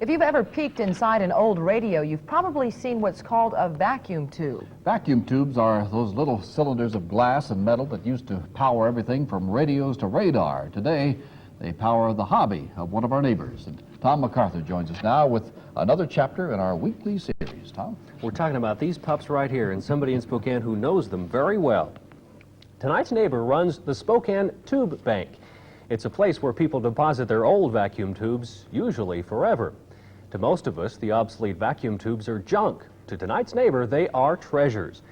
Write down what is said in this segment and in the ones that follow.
If you've ever peeked inside an old radio, you've probably seen what's called a vacuum tube. Vacuum tubes are those little cylinders of glass and metal that used to power everything from radios to radar. Today, they power the hobby of one of our neighbors. And Tom McArthur joins us now with another chapter in our weekly series. Tom? We're talking about these pups right here and somebody in Spokane who knows them very well. Tonight's neighbor runs the Spokane Tube Bank. It's a place where people deposit their old vacuum tubes, usually forever. To most of us, the obsolete vacuum tubes are junk. To tonight's neighbor, they are treasures.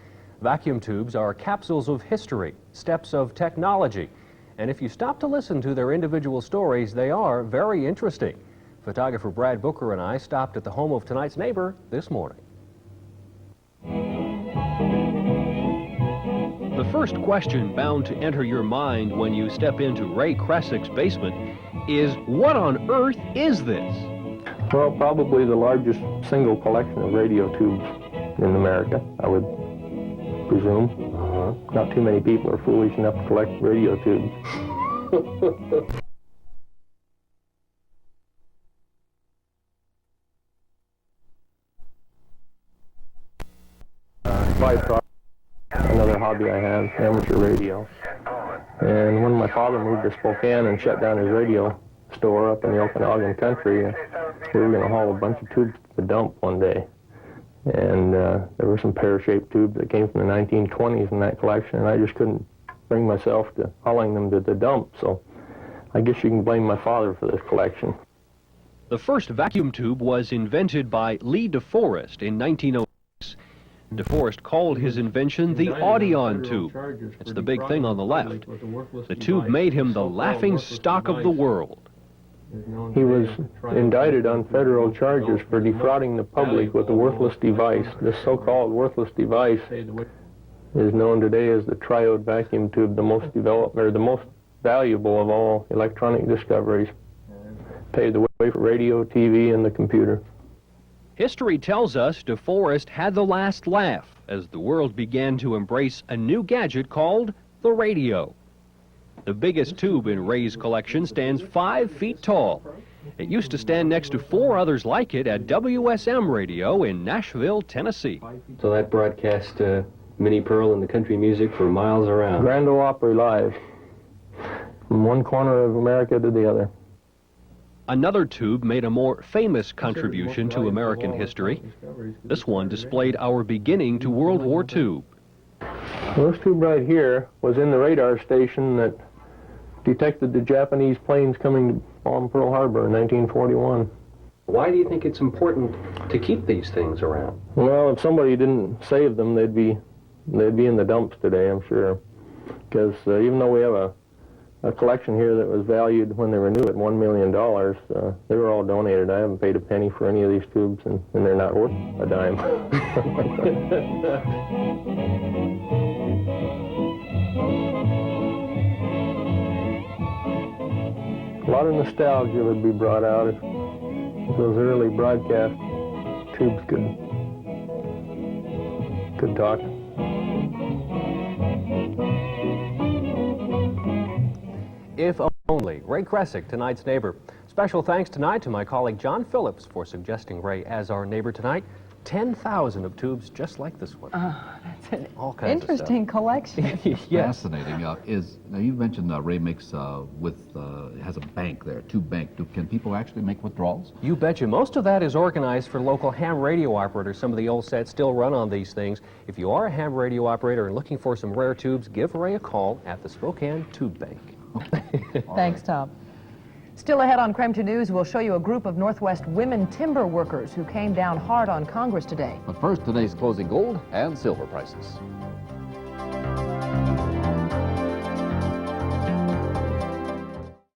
Vacuum tubes are capsules of history, steps of technology. And if you stop to listen to their individual stories, they are very interesting. Photographer Brad Booker and I stopped at the home of tonight's neighbor this morning. The first question bound to enter your mind when you step into Ray Kresek's basement is, what on earth is this? Well, probably the largest single collection of radio tubes in America, I would presume. Not too many people are foolish enough to collect radio tubes. Byproduct, another hobby I have, amateur radio. And when my father moved to Spokane and shut down his radio store up in the Okanagan country, we were going to haul a bunch of tubes to the dump one day. And there were some pear-shaped tubes that came from the 1920s in that collection, and I just couldn't bring myself to hauling them to the dump, so I guess you can blame my father for this collection. The first vacuum tube was invented by Lee DeForest in 1906. DeForest called his invention the Audion tube. It's the big thing on the left. The tube made him the laughing stock of the world. He was indicted on federal charges for defrauding the public with a worthless device. This so-called worthless device is known today as the triode vacuum tube, the most developed, or the most valuable of all electronic discoveries. Paved the way for radio, TV, and the computer. History tells us DeForest had the last laugh as the world began to embrace a new gadget called the radio. The biggest tube in Ray's collection stands 5 feet tall. It used to stand next to 4 others like it at WSM Radio in Nashville, Tennessee. So that broadcast Minnie Pearl and the country music for miles around. Grand Ole Opry live, from one corner of America to the other. Another tube made a more famous contribution to American history. This one displayed our beginning to World War II. Well, this tube right here was in the radar station that detected the Japanese planes coming to bomb Pearl Harbor in 1941. Why do you think it's important to keep these things around? Well, if somebody didn't save them, they'd be in the dumps today, I'm sure. Because even though we have a collection here that was valued when they were new at $1 million, they were all donated. I haven't paid a penny for any of these tubes, and they're not worth a dime. A lot of nostalgia would be brought out if those early broadcast tubes could talk. If only. Ray Kresek, tonight's neighbor. Special thanks tonight to my colleague John Phillips for suggesting Ray as our neighbor tonight. 10,000 of tubes just like this one. That's an All kinds interesting collection. Yes. Fascinating. Now you mentioned Ray makes has a bank there, tube bank. Can people actually make withdrawals? You betcha. Most of that is organized for local ham radio operators. Some of the old sets still run on these things. If you are a ham radio operator and looking for some rare tubes, give Ray a call at the Spokane Tube Bank. Thanks, Tom. Still ahead on KREM-TV2 News, we'll show you a group of Northwest women timber workers who came down hard on Congress today. But first, today's closing gold and silver prices.